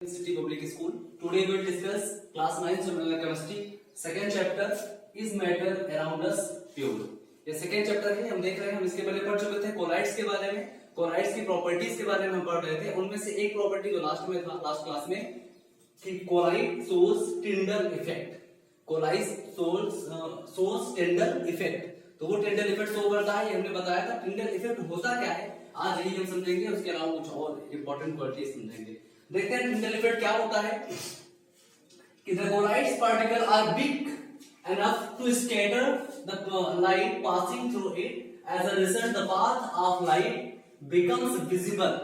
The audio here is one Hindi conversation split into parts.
City Public School. Today we will discuss class 9 chemistry. Second chapter is matter around us pure. ये सेकेंड चैप्टर है, हम देख रहे हैं, हम इसके पहले पढ़ चुके थे कोलाइड्स के बारे में, कोलाइड्स की प्रॉपर्टीज के बारे में हम पढ़ रहे थे। उनमें से एक प्रॉपर्टी जो लास्ट में था, लास्ट क्लास में, कि colloid source Tyndall effect. Colloid source Tyndall effect, तो वो टिंडल इफेक्ट शो करता है, ये हमने बताया था। टिंडल इफेक्ट होता क्या है आज यही हम समझेंगे, उसके अलावा कुछ और इंपॉर्टेंट क्वालिटीज समझेंगे। देखते हैं टिंडल इफेक्ट क्या होता है। कि the colloids particle are big enough to scatter the light passing through it. As a result, the path of light becomes visible.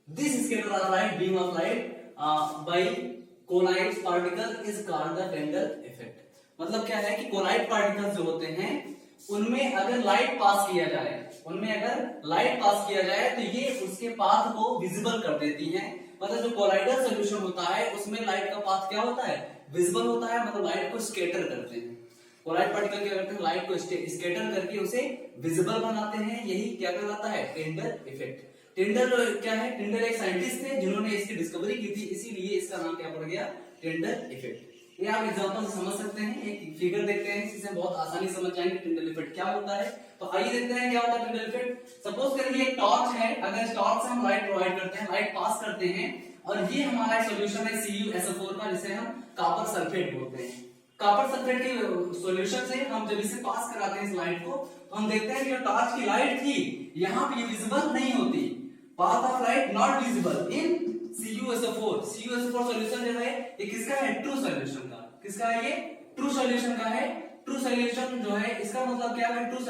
This scatter of light, beam of light by colloids particle is called the Tyndall effect. मतलब क्या है कि कोलाइड पार्टिकल्स जो होते हैं उनमें अगर लाइट पास किया जाए, तो ये उसके पाथ को विजिबल कर देती हैं। मतलब जो कोलाइडल सॉल्यूशन होता है उसमें लाइट का पाथ क्या होता है, विजिबल होता है। मतलब लाइट को स्कैटर करते हैं, कोलाइड पार्टिकल क्या करते हैं, लाइट को स्कैटर करके उसे विजिबल बनाते हैं। यही क्या कहलाता है, टिंडल इफेक्ट। टिंडल क्या है, टिंडल एक साइंटिस्ट थे जिन्होंने इसकी डिस्कवरी की थी, इसीलिए इसका नाम क्या पड़ गया, टिंडल इफेक्ट। ये आप एग्जांपल से समझ सकते हैं। एक फिगर देखते हैं, इससे बहुत आसानी समझ जाएंगे टिंडल इफेक्ट क्या होता है। तो आइए देखते हैं क्या होता है टिंडल इफेक्ट। सपोज करिए एक टॉर्च है, अगर इस टॉर्च से हम लाइट प्रोवाइड करते हैं, लाइट पास करते हैं, और ये हमारा सॉल्यूशन है CuSO4 का, जिसे हम कॉपर सल्फेट बोलते हैं। कॉपर सल्फेट के सॉल्यूशन से हम जब इसे पास कराते हैं इस लाइट को, तो हम देखते हैं कि जो टॉर्च की लाइट थी यहाँ पे विजिबल नहीं होती। Path of light not visible in CuSO4 solution जो है ये किसका है, ट्रू सॉल्यूशन का। किसका है ये, ट्रू सॉल्यूशन का है। ट्रू सॉल्यूशन जो है इसका मतलब क्या है, ट्रू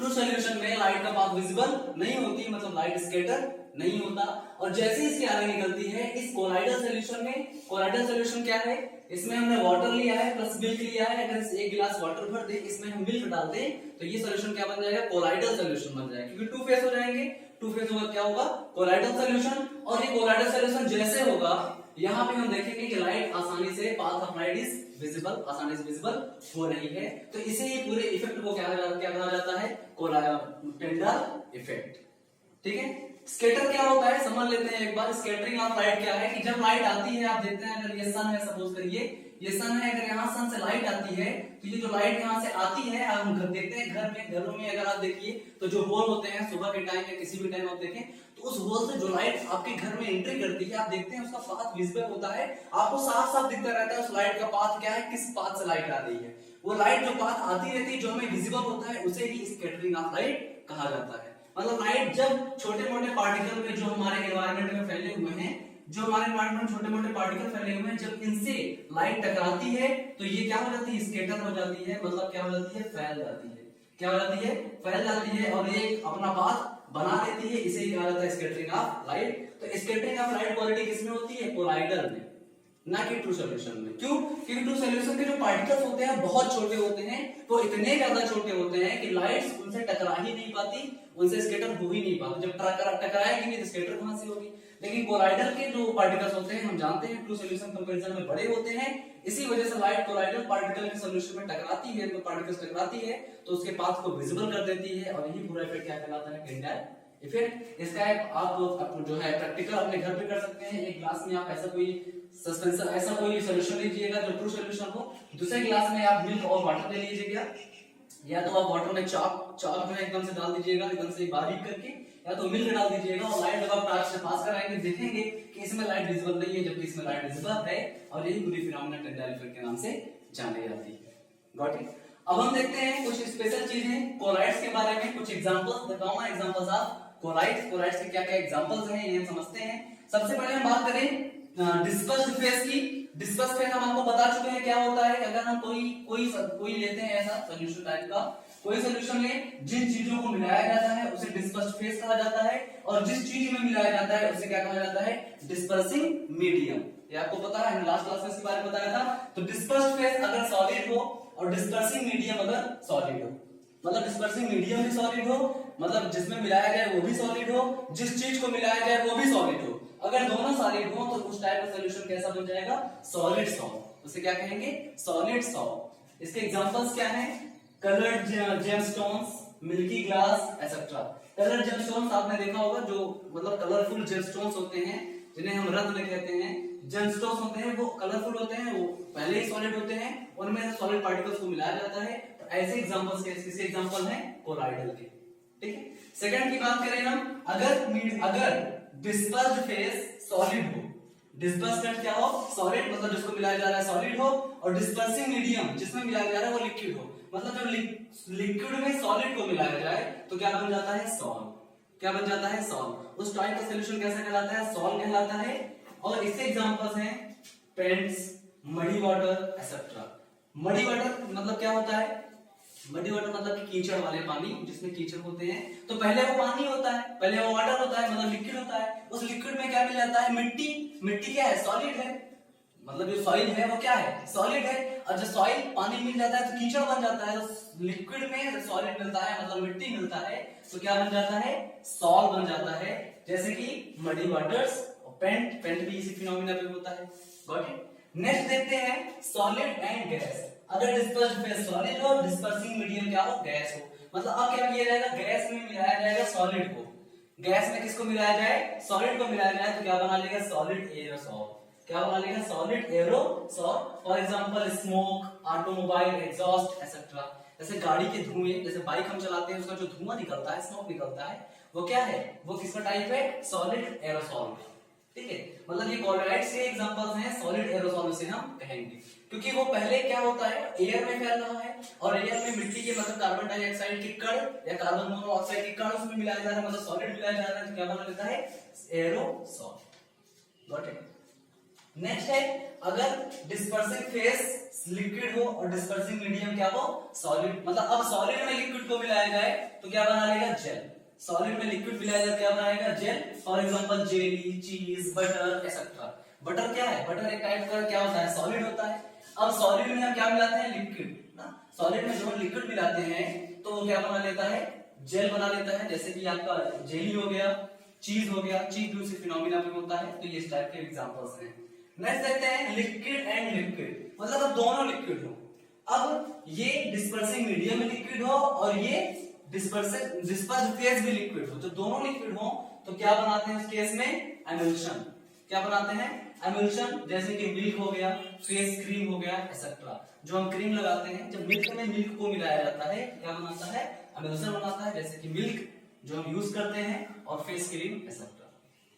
सॉल्यूशन में लाइट का पाथ विजिबल नहीं होती, मतलब लाइट स्कैटर नहीं होता। और जैसे ही इसके आगे निकलती है इस कोलाइडल सॉल्यूशन में, कोलाइडल सॉल्यूशन क्या है, इसमें हमने वाटर लिया है प्लस मिल्क लिया है। अगर एक गिलास वाटर भर दे, इसमें हम मिल्क डाल दें, तो ये सॉल्यूशन क्या बन जाएगा, कोलाइडल सॉल्यूशन बन जाएगा, क्योंकि टू फेज हो जाएंगे। टू फेज होगा क्या होगा, कोलाइडल सॉल्यूशन। और ये कोलाइडल सॉल्यूशन जैसे होगा, यहाँ पे हम देखेंगे कि लाइट आसानी से, path of light is visible, आसानी से विजिबल हो रही है। तो इसे ये पूरे इफेक्ट को क्या कहा जाता है, टिंडल इफेक्ट। ठीक है। स्कैटर क्या होता है समझ लेते हैं एक बार। स्कैटरिंग ऑफ लाइट क्या है, कि जब लाइट आती है, आप देखते हैं अगर ये सन है, सपोज करिए ये सन है, अगर यहाँ सन से लाइट आती है, तो ये जो लाइट यहाँ से आती है, हम देखते हैं घरों में अगर आप देखिए तो जो होल होते हैं, सुबह के टाइम या किसी भी टाइम आप देखें, तो उस होल से जो लाइट आपके घर में एंट्री करती है, आप देखते हैं उसका पाथ विजिबल होता है, आपको साफ साफ दिखता रहता है उस लाइट का पाथ क्या है, किस पाथ से लाइट आ रही है। वो लाइट जो पाथ आती रहती है, जो हमें विजिबल होता है, उसे ही स्कैटरिंग ऑफ लाइट कहा जाता है। मतलब लाइट जब छोटे मोटे पार्टिकल में, जो हमारे एनवायरनमेंट में फैले हुए हैं, छोटे मोटे पार्टिकल फैले हुए हैं, जब इनसे लाइट टकराती है तो ये क्या हो जाती है, स्कैटर हो जाती है। मतलब क्या हो जाती है, फैल जाती है। क्या हो जाती है, फैल जाती है, और ये अपना पाथ बना लेती है। इसे कहा जाता है स्कैटरिंग ऑफ लाइट। तो स्कैटरिंग ऑफ लाइट क्वालिटी किसमें होती है, कोलाइडल में, ना कि ट्रू सॉल्यूशन में। क्यों, क्योंकि ट्रू सॉल्यूशन के जो पार्टिकल्स होते हैं बहुत छोटे होते हैं, वो इतने ज्यादा छोटे होते हैं कि लाइट्स उनसे टकरा ही नहीं पाती, उनसे स्कैटर हो ही नहीं पाती। जब टकराएगी नहीं तो स्कैटर कहां से होगी। लेकिन कोलाइडल के जो पार्टिकल्स होते हैं, हम जानते हैं ट्रू सॉल्यूशन कंपैरिजन में बड़े होते हैं, इसी वजह से लाइट कोलाइडल पार्टिकल के सॉल्यूशन में टकराती है, तो पार्टिकल्स टकराती है तो उसके पाथ को विजिबल कर देती है, और यही पूरा इफेक्ट क्या कहलाता है, टिंडल इफेक्ट। इसका आप जो है प्रैक्टिकल अपने घर पे कर सकते हैं। एक ग्लास में आप ऐसा कोई सस्पेंशन, ऐसा कोई सॉल्यूशन लीजिएगा जो ट्रू सॉल्यूशन हो, दूसरे ग्लास में आप मिल्क और वाटर ले लीजिएगा, या तो आप वाटर में चाक जो है एकदम से डाल दीजिएगा, एकदम से बारीक करके, या तो मिल्क डाल दीजिएगा, और लाइट जब आप टॉर्च से पास कराएंगे देखेंगे कि इसमें लाइट विजिबल नहीं है, जबकि इसमें लाइट विजिबल है। और यही पूरी फिनोमेना टिंडल इफेक्ट के नाम से जानी जाती है। Got it. अब हम देखते हैं कुछ स्पेशल चीजें कोलाइड्स के बारे में, कुछ examples, the common examples of colloids. Colloids के क्या क्या एग्जांपल्स हैं ये हम समझते हैं। सबसे पहले हम बात करें डिस्पर्स्ड फेज की। डिस्पर्स्ड फेज हम आपको बता चुके हैं क्या होता है। अगर हम कोई लेते हैं ऐसा सॉल्यूशन टाइप का, कोई सॉल्यूशन में जिन चीजों को मिलाया जाता है उसे डिस्पर्स्ड फेज कहा जाता है, और जिस चीज में मिलाया जाता है उसे क्या कहा जाता है, डिस्पर्सिंग मीडियम। ये आपको पता है, हमने लास्ट क्लास में इसके बारे में बताया था। तो डिस्पर्स्ड फेज अगर सॉलिड हो और डिस्पर्सिंग मीडियम अगर सॉलिड हो, मतलब डिस्पर्सिंग मीडियम भी सॉलिड हो, मतलब जिसमें मिलाया जाए वो भी सॉलिड हो, जिस चीज को मिलाया जाए वो भी सॉलिड हो, अगर दोनों सॉलिड हो तो उस टाइप का सॉल्यूशन कैसा बन जाएगा, सॉलिड सॉल्ट। उसे क्या कहेंगे, सॉलिड सॉल्ट। इसके एग्जांपल्स क्या हैं, coloured gemstones, milky glass etcetera. Coloured gemstones आपने देखा होगा, जो मतलब कलरफुल जेमस्टोन्स होते हैं, जिन्हें रत्न कहते हैं, जेमस्टोन्स होते हैं वो कलरफुल होते हैं, वो पहले ही सॉलिड होते हैं, उनमें सॉलिड पार्टिकल्स को मिलाया जाता है। तो ऐसे एग्जांपल्स के किसी एग्जांपल हैं कोलॉइडल के। ठीक है, सेकंड की बात करें हम, अगर डिस्पर्स्ड फेस सॉलिड हो, डिस्पर्समेंट क्या हो, सॉलिड मतलब जिसको मिलाया जा रहा है सॉलिड हो, और डिस्पर्सिंग मीडियम जिसमें मिलाया जा रहा है वो लिक्विड हो, मतलब जब लिक्विड में सॉलिड को मिलाया जाए तो क्या बन जाता है, सॉल्व। क्या बन जाता है, सॉल्व। उस टाइप का सॉल्यूशन कैसा कहलाता है, सॉल्व कहलाता है। और इसके एग्जांपल्स हैं paints, muddy water etcetera. Muddy water मतलब क्या होता है, मडी वाटर मतलब कि कीचड़ वाले पानी, जिसमें कीचड़ होते हैं, तो पहले वो पानी होता है, पहले वो वाटर होता है, मतलब लिक्विड होता है। उस लिक्विड में क्या मिल जाता है, मिट्टी। मिट्टी क्या है, सॉलिड है, मतलब जो सॉइल है वो क्या है, सॉलिड है। और जब सॉइल पानी मिल जाता है तो कीचड़ बन जाता है। तो लिक्विड में सॉलिड मिलता है, मतलब मिट्टी मिलता है, तो क्या बन जाता है, सॉल्व बन जाता है। जैसे कि मडी वाटर्स और पेंट भी इसी फिनोमिना पे होता है। Got it. नेक्स्ट देखते हैं सॉलिड एंड गैस। अगर डिस्पर्स्ड फेस सॉलिड हो, डिस्पर्सिंग मीडियम क्या हो, गैस हो, मतलब अब क्या किया जाएगा, गैस में मिलाया जाएगा सॉलिड को। गैस में किसको मिलाया जाए, सॉलिड को मिलाया जाए, तो क्या बना लेगा, सॉलिड एरोसॉल। क्या बना लेगा, solid aerosol. For example smoke, automobile exhaust etcetera. जैसे गाड़ी के धुएं, जैसे बाइक हम चलाते हैं उसका जो धुआं निकलता है, स्मोक निकलता है, वो क्या है, वो किसका टाइप है, सॉलिड एरोसॉल। ठीक है, मतलब ये कोलॉइड्स के एग्जांपल्स हैं, सॉलिड एरोसॉल से हम कहेंगे, क्योंकि वो पहले क्या होता है, एयर में फैल रहा है, और एयर में मिट्टी के मतलब कार्बन डाइऑक्साइड के कण या कार्बन मोनोऑक्साइड के कण उसमें मिलाया जा रहा है, मतलब सॉलिड मिलाया जा रहा है, तो क्या बना लेता है, एरोसॉल। Got it. नेक्स्ट है, अगर डिस्पर्सिंग फेस लिक्विड हो और डिस्पर्सिंग मीडियम क्या हो, सॉलिड, मतलब अब सॉलिड में लिक्विड को मिलाया जाए तो क्या बना लेगा, जेल। सॉलिड में लिक्विड मिलाया जाए क्या बनाएगा, जेल। फॉर एग्जांपल जेली, चीज, बटर एक्सेट्रा। बटर क्या है, बटर एक टाइप का क्या होता है, सॉलिड होता है। अब सॉलिड में हम क्या मिलाते हैं, लिक्विड ना। सॉलिड में जब हम लिक्विड मिलाते हैं तो वो क्या बना लेता है, जेल बना लेता है। जैसे कि आपका जेली हो गया, चीज हो गया, चीज भी उसी फिनोमिना पे होता है। तो ये इस टाइप के एग्जांपल्स हैं। नेक्स्ट देखते हैं लिक्विड एंड लिक्विड, मतलब अब दोनों लिक्विड हो। अब ये डिस्पर्सिंग मीडियम में लिक्विड हो और ये डिस्पर्स्ड फेस भी लिक्विड हो, तो दोनों लिक्विड हो तो क्या बनाते हैं उस केस में, एमल्शन। क्या बनाते हैं, एमल्शन। जैसे कि मिल्क हो गया, फेस क्रीम हो गया एक्सेट्रा। जो हम क्रीम लगाते हैं, जब मिल्क में मिल्क को मिलाया जाता है क्या बनाता है, एमल्शन बनाता है, जैसे कि मिल्क जो हम यूज करते हैं और फेस क्रीम एक्सेट्रा।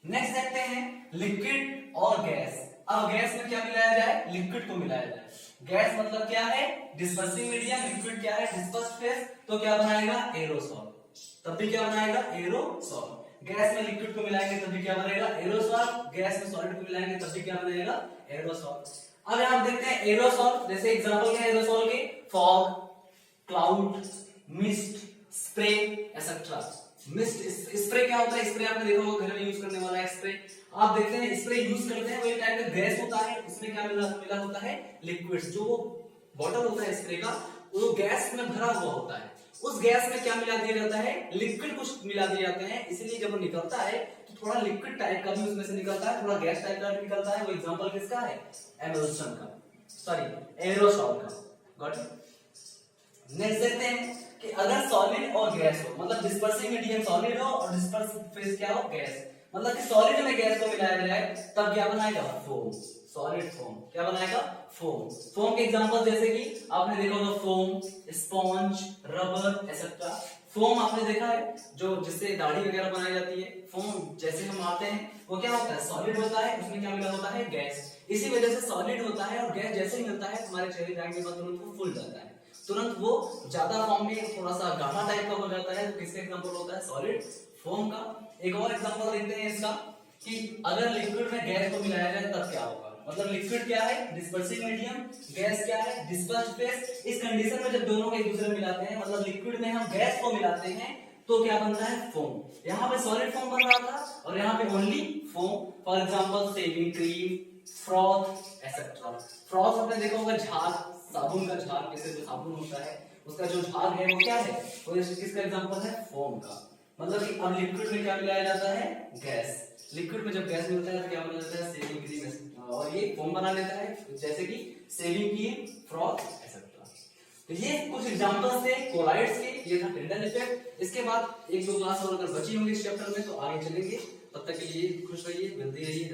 नेक्स्ट देखते हैं लिक्विड और गैस। अब गैस में क्या मिलाया जाए, लिक्विड को मिलाया जाए। गैस मतलब क्या है, डिस्पर्सिंग मीडियम, लिक्विड क्या है, डिस्पर्स्ड फेस, तो क्या बनाएगा, एरोसॉल। तब भी क्या बनाएगा, एरोसॉल। गैस में लिक्विड को मिलाएंगे तब भी क्या बनेगा, एरोसॉल। गैस में सॉलिड को मिलाएंगे तब भी क्या बनेगा, एरोसॉल। अब यहां देखते हैं एरोसॉल, जैसे एग्जांपल क्या है एरोसॉल के, fog, cloud, mist, spray etcetera. Mist, spray क्या होता है, स्प्रे आपने देखा होगा घर में यूज करने वाला है स्प्रे। आप देखते हैं स्प्रे यूज करते हैं, वो एक टाइप का गैस होता है, उसमें क्या मिला होता है, लिक्विड्स। जो बॉटल होता है स्प्रे का, वो गैस में भरा हुआ होता है। उस गैस में क्या मिला दिया जाता है, लिक्विड कुछ मिला दिए जाते हैं, इसलिए जब वो निकलता है तो थोड़ा लिक्विड टाइप का भी उसमें से निकलता है, थोड़ा गैस टाइप का भी निकलता है। वो एग्जांपल किसका है, एमल्शन का, सॉरी एरोसॉल का। Got it. नेक्स्ट देखते हैं कि अगर सॉलिड और गैस हो, मतलब डिस्पर्सिंग मीडियम सॉलिड हो और डिस्पर्सिव फेस क्या हो, गैस, मतलब कि सॉलिड में गैस को मिलाया जाए तब क्या बनाएगा, फोम। सॉलिड फोम क्या बनाएगा, फोम। फोम के एग्जांपल जैसे कि आपने देखा होगा foam, sponge, rubber etcetera. Foam आपने देखा है जो जिससे दाढ़ी वगैरह बनाई जाती है, फोम जैसे हम आते हैं वो क्या होता है, सॉलिड होता है, उसमें क्या मिला होता है, गैस। इसी वजह से सॉलिड होता है और गैस जैसे ही मिलता है हमारे चेहरे जाने के बाद तुरंत वो फूल जाता है, तुरंत वो ज्यादा फॉर्म में थोड़ा सा गाढ़ा टाइप का हो जाता है। तो किसका एग्जांपल होता है, सॉलिड फोम का। एक और एग्जांपल देखते हैं इसका कि अगर लिक्विड में गैस को मिलाया जाए तब क्या होगा, मतलब लिक्विड क्या है, डिस्पर्सिंग मीडियम, गैस क्या है, डिस्पर्स्ड फेस। इस कंडीशन में जब दोनों को एक दूसरे में मिलाते हैं, मतलब लिक्विड में हम गैस को मिलाते हैं तो क्या बनता है, फोम। यहाँ पे सॉलिड फोम बन रहा था और यहाँ पे only foam. For example shaving cream, froth etcetera. Froth आपने देखा होगा झाग, साबुन का झाग, जैसे जो साबुन होता है उसका जो झाग है वो क्या है, वो किसका एग्जांपल है, फोम का। मतलब कि अब लिक्विड में क्या मिलाया जाता है, गैस। लिक्विड में जब गैस मिलता है तो क्या बना जाता है, शेविंग क्रीम, और ये फोम बना लेता है, जैसे कि शेविंग क्रीम, फ्रॉथ एक्सेट्रा। तो ये कुछ एग्जांपल्स थे कोलॉइड्स के, ये था टिंडल इफेक्ट। इसके बाद एक दो क्लास और अगर बची होंगी इस चैप्टर में तो आगे चलेंगे। तब तक के लिए खुश रहिए, मिलते रहिए,